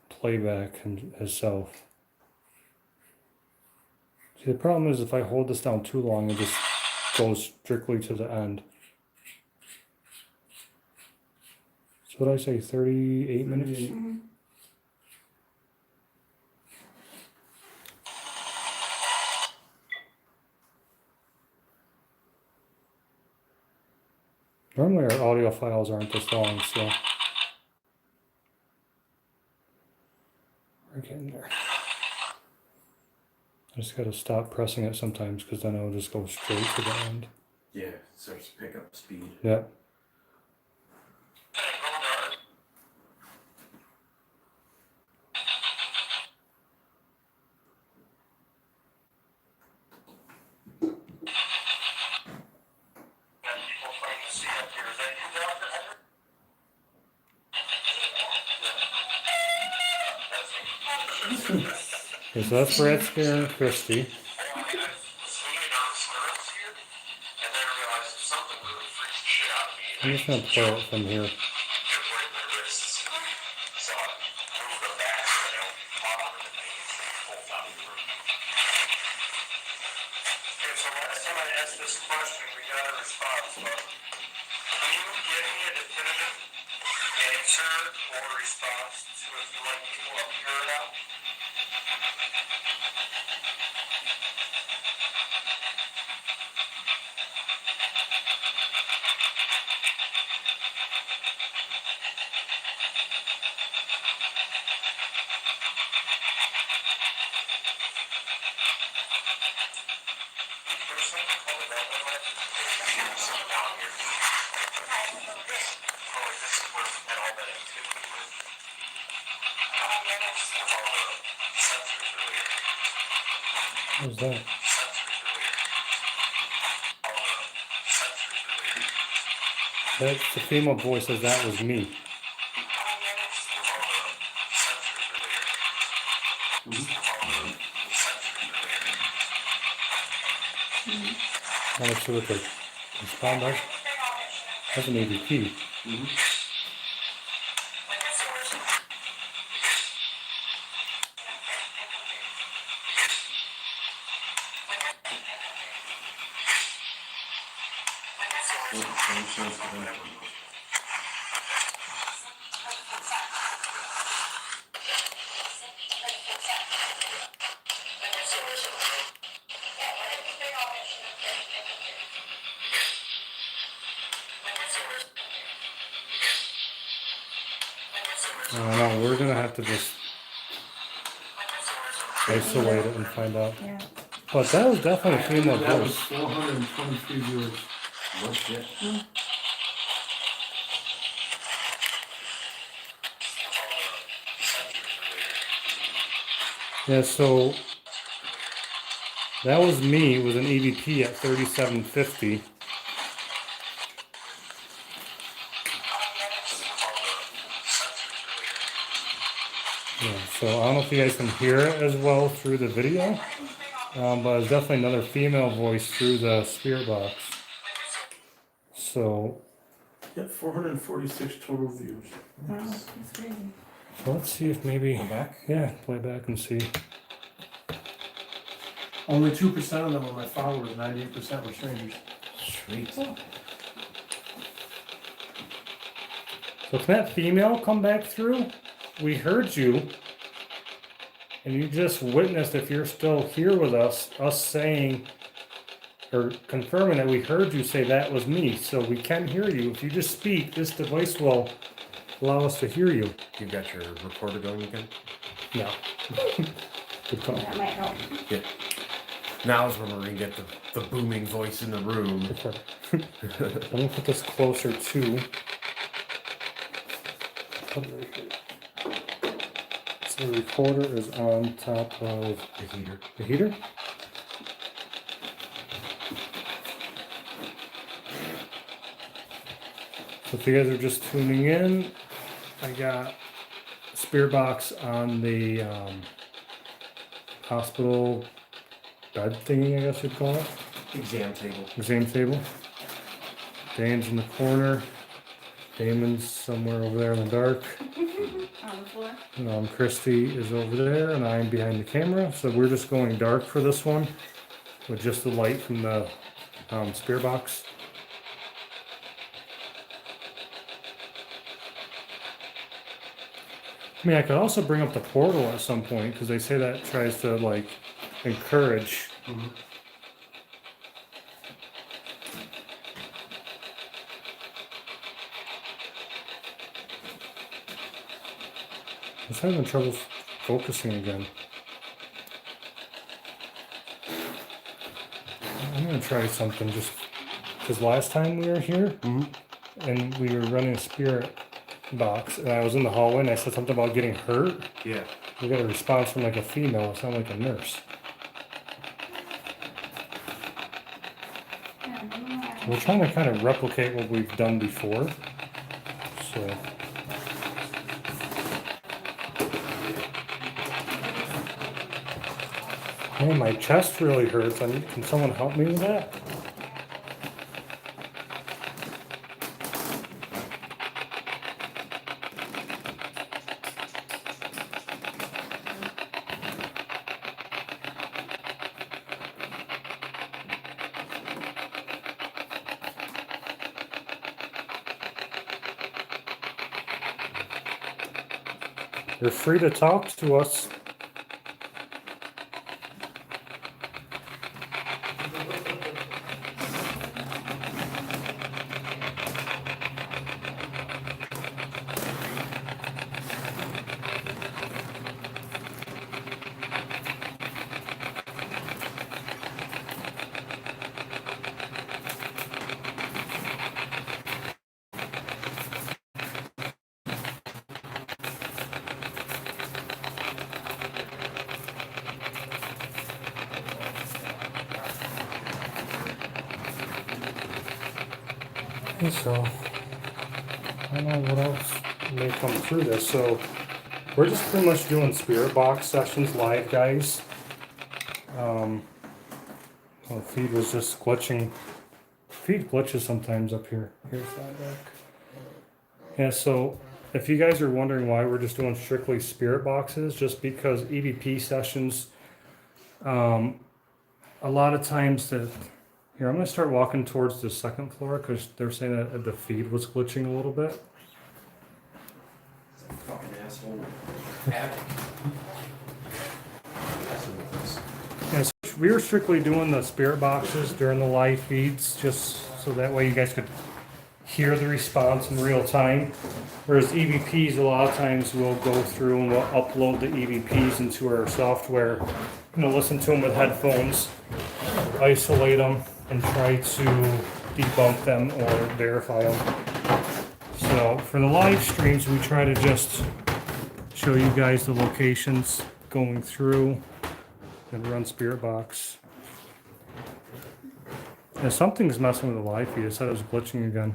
playback himself. See, the problem is if I hold this down too long, it just goes strictly to the end. So what did I say, 38 minutes? Normally our audio files aren't this long, so we're getting there. I just gotta stop pressing it sometimes because then it'll just go straight to the end. Yeah, it starts to pick up speed. Yeah. People trying to see up here. Is that you, Doctor Henry? Okay, so that's Brad Spear and Christy. I'm just gonna play it from here. So last time I asked this question, we got a response, but can you give me a definitive answer or response to if you like people up here or not? There's something called that one, right? There's something down here. Oh, this is where we had all that activity with all the sensors earlier. What was that? Sensors earlier. All the sensors earlier. That's the female voice says that was me. All the sensors earlier. All the sensors earlier. Now let's see what the respond does. That's an ADP. Same sense of info. I don't know, we're gonna have to just isolate it and find out. Yeah. But that was definitely a female That was voice. 423 viewers. No shit. Yeah, so that was me with an EVP at 3750. Yeah, so I don't know if you guys can hear it as well through the video, but it's definitely another female voice through the spirit box. So Yeah, 446 total views. Wow, that's crazy. let's see if maybe, Go back. yeah, play back and see. Only 2% of them were my followers, 98% were strangers. Sweet. So can that female come back through? We heard you, and you just witnessed, if you're still here with us saying, or confirming that we heard you say that was me. So we can hear you. If you just speak, this device will allow us to hear you. You got your recorder going again? No. Good call. That might help. Yeah. Now's when we're gonna get the booming voice in the room. Good call. Let me put this closer to. Put it right here. So the recorder is on top of The heater. the heater. So if you guys are just tuning in, I got Spirit Box on the hospital bed thingy, I guess you'd call it, Exam table. exam table. Dan's in the corner. Damon's somewhere over there in the dark. On the floor. Christy is over there, and I'm behind the camera. So we're just going dark for this one, with just the light from the Spirit Box. I mean, I could also bring up the portal at some point, because they say that tries to, like, encourage. I was having trouble focusing again. I'm gonna try something, just because last time we were here, and we were running a spirit box, and I was in the hallway, and I said something about getting hurt. Yeah. We got a response from like a female. It sounded like a nurse. Yeah, I don't know why. We're trying to kind of replicate what we've done before. So. Man, my chest really hurts. Can someone help me with that? You're free to talk to us. Okay, so I don't know what else may come through this. So we're just pretty much doing spirit box sessions live, guys. The feed was just glitching. Feed glitches sometimes up here. Here's that back. Yeah, so if you guys are wondering why we're just doing strictly spirit boxes, just because EVP sessions, a lot of times that Here, I'm gonna start walking towards the second floor because they're saying that the feed was glitching a little bit. Fucking asshole. Attic. Messing with us. Yes, we were strictly doing the spirit boxes during the live feeds, just so that way you guys could hear the response in real time. Whereas EVPs, a lot of times we'll go through and we'll upload the EVPs into our software, listen to them with headphones, isolate them, and try to debunk them or verify them. So for the live streams, we try to just show you guys the locations going through and run Spirit Box. And something's messing with the live feed. It said it was glitching again.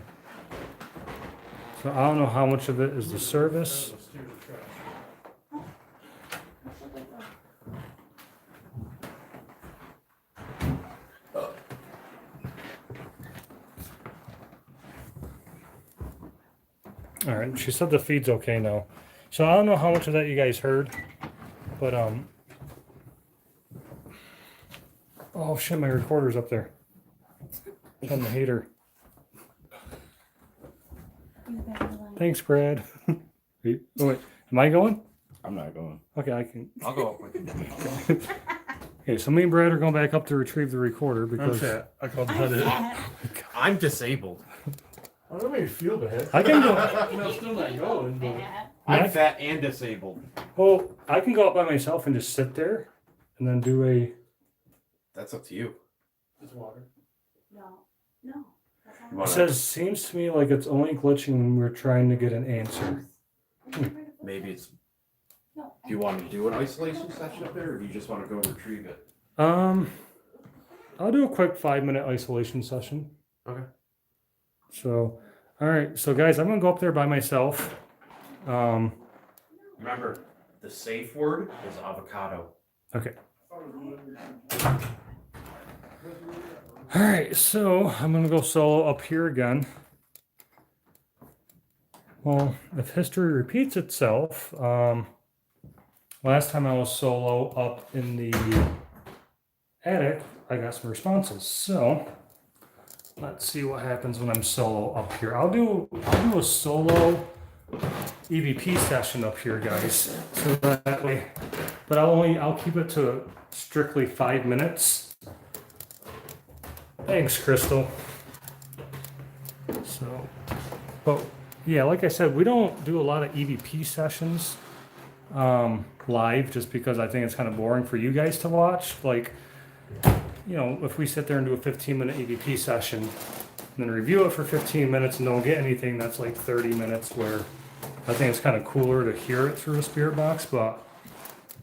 So I don't know how much of it is the service. All right, she said the feed's okay now. So I don't know how much of that you guys heard, but oh shit, my recorder's up there. On the heater. Thanks, Brad. Wait, oh, wait, am I going? I'm not going. Okay, I can. I'll go up with you. Okay, so me and Brad are going back up to retrieve the recorder because I called that it. I'm disabled. I don't make feel bad. I can go. I'm still not going. But... I'm fat and disabled. Well, I can go up by myself and just sit there, and then do a. That's up to you. It's water. No. It says seems to me like it's only glitching when we're trying to get an answer. Maybe it's. Do you want to do an isolation session up there, or do you just want to go and retrieve it? I'll do a quick 5-minute isolation session. Okay. So, all right. So, guys, I'm gonna go up there by myself. Remember, the safe word is avocado. Okay. All right. So I'm gonna go solo up here again. Well, if history repeats itself, last time I was solo up in the attic, I got some responses. So let's see what happens when I'm solo up here. I'll do a solo EVP session up here, guys. So that way, but I'll keep it to strictly 5 minutes. Thanks, Crystal. So, but yeah, like I said, we don't do a lot of EVP sessions live just because I think it's kind of boring for you guys to watch. Like, if we sit there and do a 15-minute EVP session and then review it for 15 minutes and don't get anything, that's like 30 minutes where I think it's kind of cooler to hear it through a spirit box, but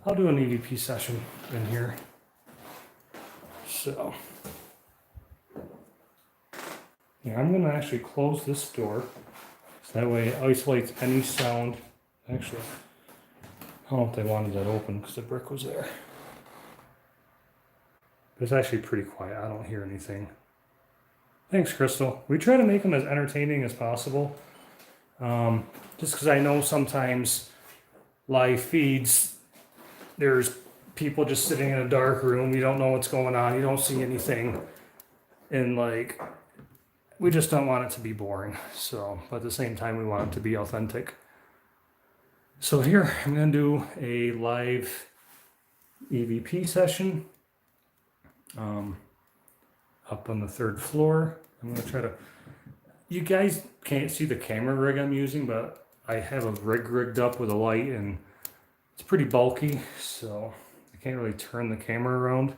I'll do an EVP session in here. So, yeah, I'm going to actually close this door. So that way it isolates any sound. Actually, I don't know if they wanted that open because the brick was there. But it's actually pretty quiet. I don't hear anything. Thanks, Crystal. We try to make them as entertaining as possible. Just because I know sometimes live feeds, there's people just sitting in a dark room. You don't know what's going on. You don't see anything. And we just don't want it to be boring. So, but at the same time, we want it to be authentic. So here, I'm going to do a live EVP session up on the 3rd floor. I'm going to try to... You guys can't see the camera rig I'm using, but I have a rig rigged up with a light, and it's pretty bulky, so I can't really turn the camera around.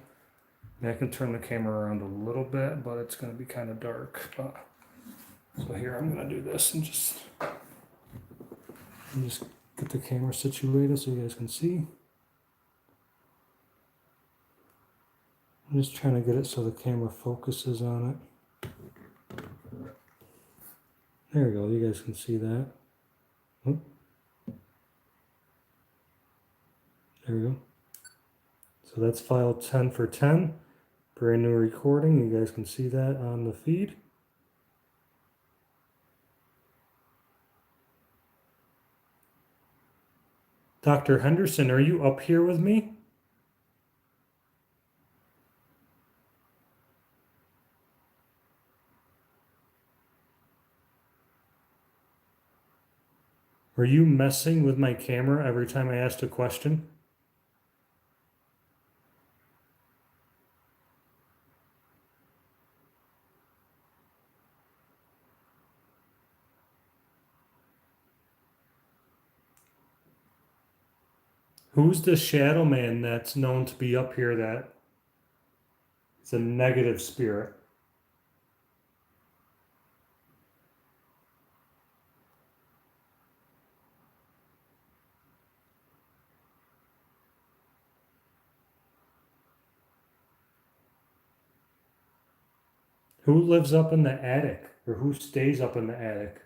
I can turn the camera around a little bit, but it's going to be kind of dark. So here I'm going to do this and just get the camera situated so you guys can see. I'm just trying to get it so the camera focuses on it. There we go, you guys can see that. Oop. There we go. So that's file 10 for 10. Brand new recording. You guys can see that on the feed. Dr. Henderson, are you up here with me? Were you messing with my camera every time I asked a question? Who's the shadow man that's known to be up here that is a negative spirit? Who lives up in the attic? Or who stays up in the attic?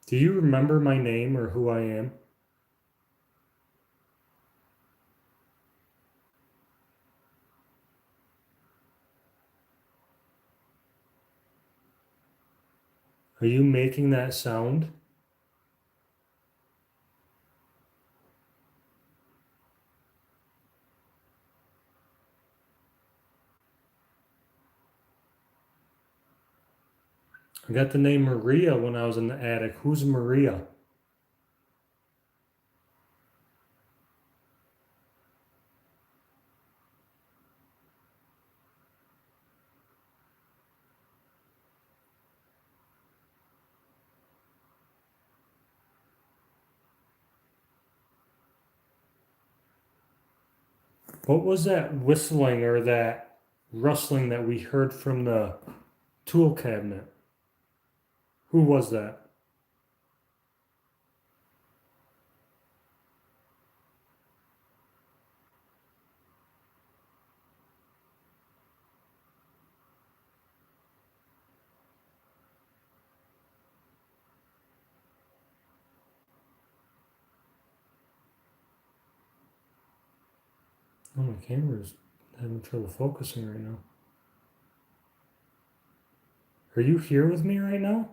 Do you remember my name or who I am? Are you making that sound? I got the name Maria when I was in the attic. Who's Maria? What was that whistling or that rustling that we heard from the tool cabinet? Who was that? Oh, my camera's having trouble focusing right now. Are you here with me right now?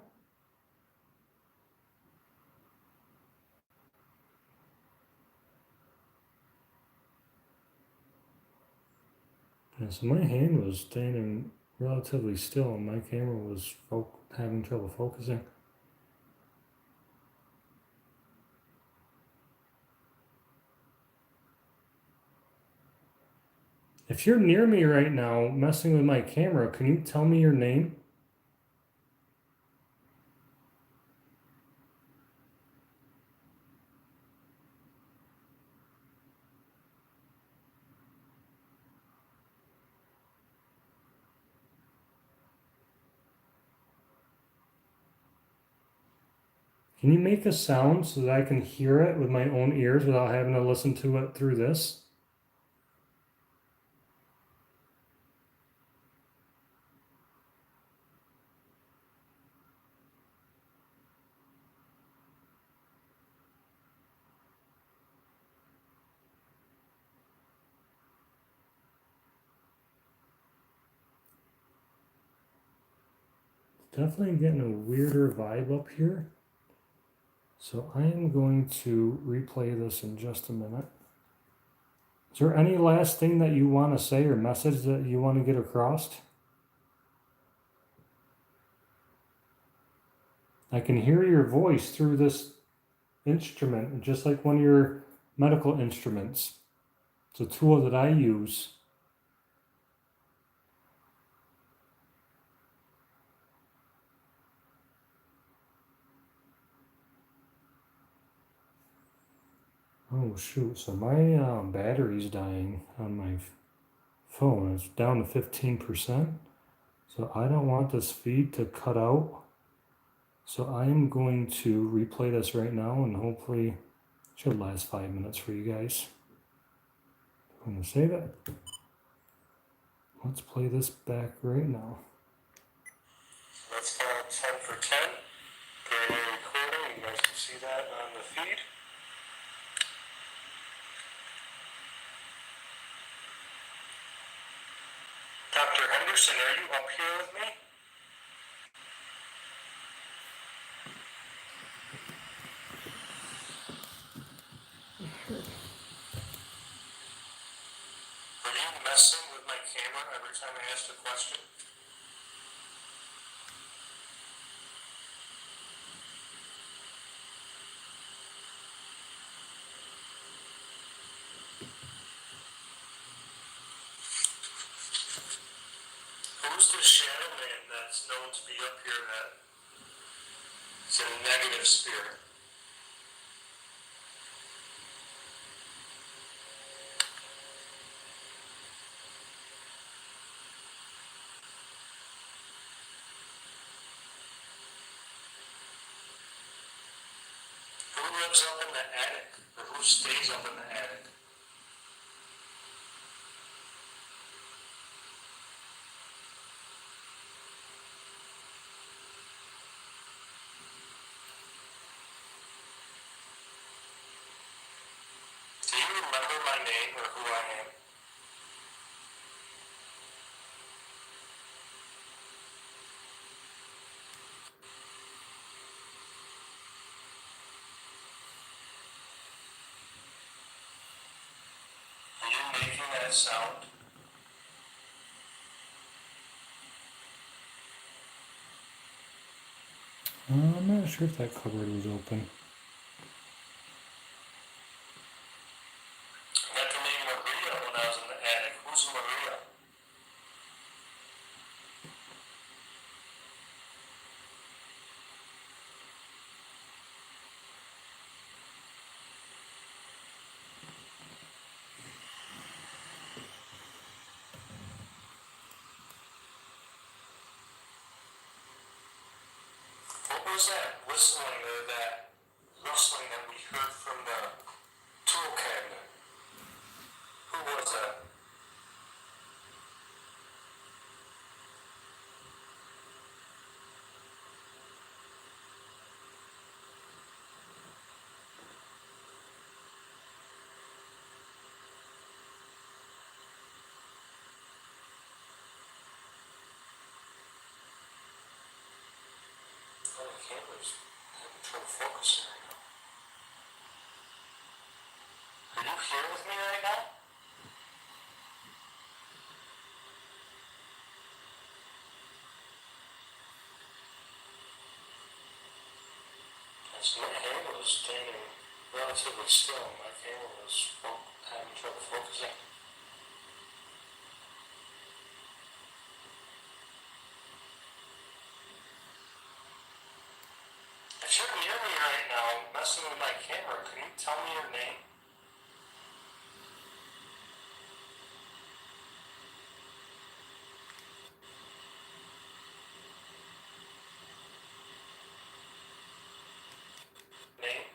Yeah, so my hand was standing relatively still and my camera was having trouble focusing. If you're near me right now messing with my camera, can you tell me your name? Can you make a sound so that I can hear it with my own ears without having to listen to it through this? Definitely getting a weirder vibe up here. So I am going to replay this in just a minute. Is there any last thing that you want to say or message that you want to get across? I can hear your voice through this instrument, just like one of your medical instruments. It's a tool that I use. Oh shoot, so my battery's dying on my phone. It's down to 15%. So I don't want this feed to cut out. So I'm going to replay this right now and hopefully it should last 5 minutes for you guys. I'm going to save it. Let's play this back right now. Let's call it 10 for 10. Primary recording. You guys can see that on the feed. Dr. Henderson, are you up here with me? camera every time I ask a question? Who's the shadow man that's known to be up here that is a negative spirit? Who lives up in the attic? Or who stays up in the attic? Do you remember my name or who I am? Are you making that sound? I'm not sure if that cupboard was open. I got the name Maria when I was in the attic. Who's Maria? What was that whistling or that rustling that we heard from the tool cabinet? Who was that? Oh, the camera's having trouble focusing right now. Are you here with me right now? Yes, my hand was standing relatively still. My camera was having trouble focusing. If you're near me right now, messing with my camera, can you tell me your name? Name?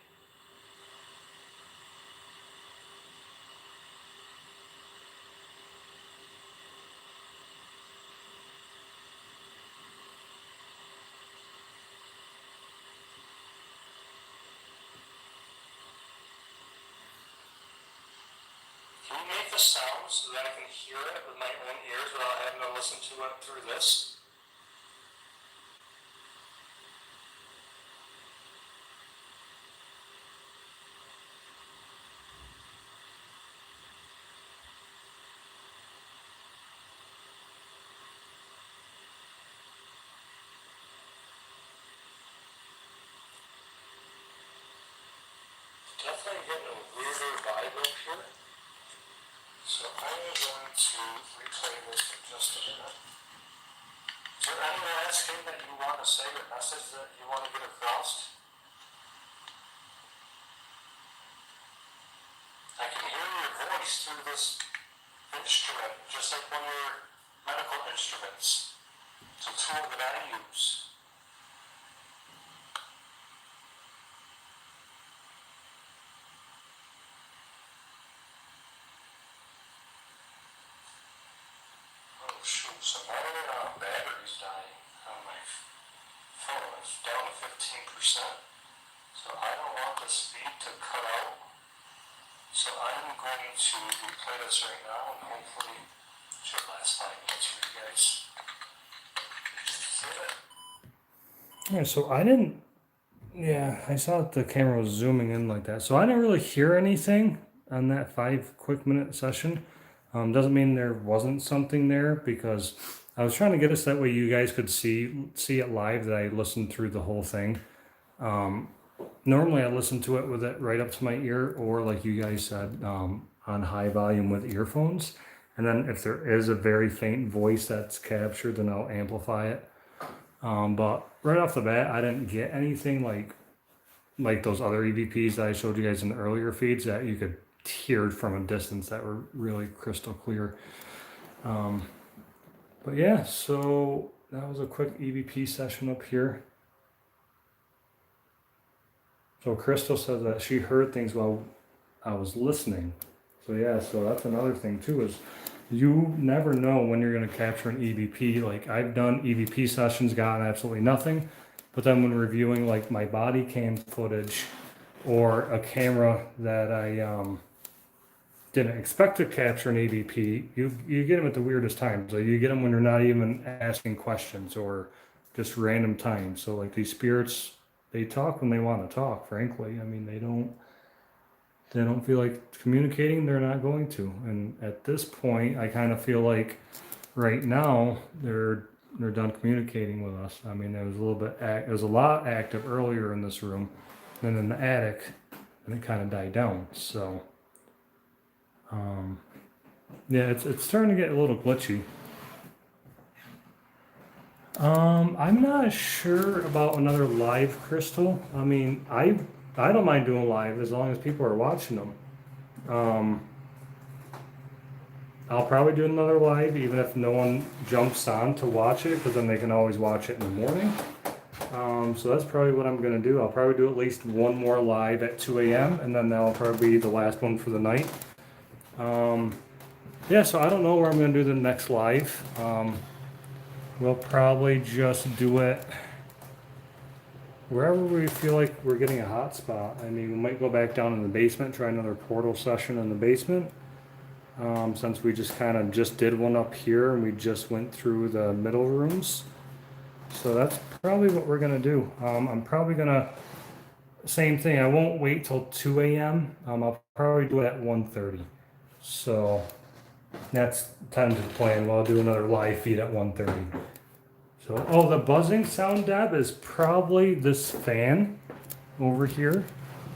Can you make the sound so that I can hear it with my own ears without having to listen to it through this? Definitely getting a weirder vibe up here. So I am going to replay this for just a minute. Is there any last thing that you want to say or message that you want to get across? I can hear your voice through this instrument, just like one of your medical instruments. It's a tool that I use. Oh shoot, so my battery's dying on my phone. It's down to 15%. So I don't want the speed to cut out. So I'm going to replay this right now and hopefully it should last 5 minutes for you guys. See it? Yeah, so I didn't. Yeah, I saw that the camera was zooming in like that. So I didn't really hear anything on that 5 quick minute session. Doesn't mean there wasn't something there, because I was trying to get us that way you guys could see it live, that I listened through the whole thing. Normally I listen to it with it right up to my ear, or like you guys said, on high volume with earphones. And then if there is a very faint voice that's captured, then I'll amplify it. But right off the bat, I didn't get anything like those other EVPs that I showed you guys in the earlier feeds that you could hear from a distance, that were really crystal clear. But yeah, so that was a quick EVP session up here. So Crystal said that she heard things while I was listening. So yeah, so that's another thing too, is you never know when you're going to capture an EVP. Like I've done EVP sessions, gotten absolutely nothing. But then when reviewing like my body cam footage or a camera that I didn't expect to capture an EVP, you get them at the weirdest times. So you get them when you're not even asking questions, or just random times. So like these spirits, they talk when they want to talk, frankly. I mean, they don't feel like communicating, they're not going to. And at this point, I kind of feel like right now they're done communicating with us. I mean, there was a lot active earlier in this room than in the attic, and it kind of died down. So yeah, it's starting to get a little glitchy. I'm not sure about another live Crystal. I mean, I don't mind doing live as long as people are watching them. I'll probably do another live even if no one jumps on to watch it, because then they can always watch it in the morning. So that's probably what I'm gonna do. I'll probably do at least one more live at 2 a.m. and then that'll probably be the last one for the night. Yeah, so I don't know where I'm gonna do the next live. We'll probably just do it wherever we feel like we're getting a hot spot. I mean, we might go back down in the basement, try another portal session in the basement. Since we just kind of just did one up here and we just went through the middle rooms. So that's probably what we're gonna do. I'm probably gonna, same thing, I won't wait till 2 a.m. I'll probably do it at 1:30. So that's tentative plan. Well, I'll do another live feed at 1:30. So, oh, the buzzing sound, Deb, is probably this fan over here.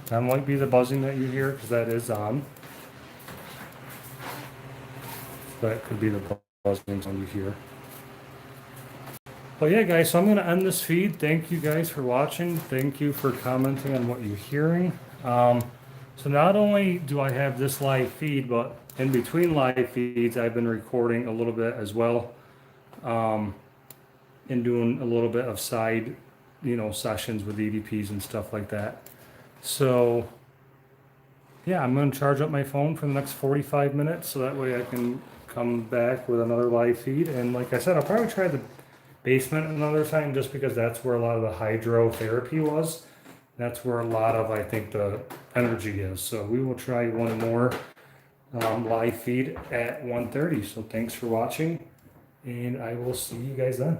That might be the buzzing that you hear, because that is on. That could be the buzzing sound you hear. But yeah, guys, so I'm going to end this feed. Thank you guys for watching. Thank you for commenting on what you're hearing. So not only do I have this live feed, but in between live feeds, I've been recording a little bit as well. And doing a little bit of side, sessions with EVPs and stuff like that. So yeah, I'm going to charge up my phone for the next 45 minutes, so that way I can come back with another live feed. And like I said, I'll probably try the basement another time, just because that's where a lot of the hydrotherapy was. That's where a lot of, I think, the energy is. So we will try one more live feed at 1:30. So thanks for watching, and I will see you guys then.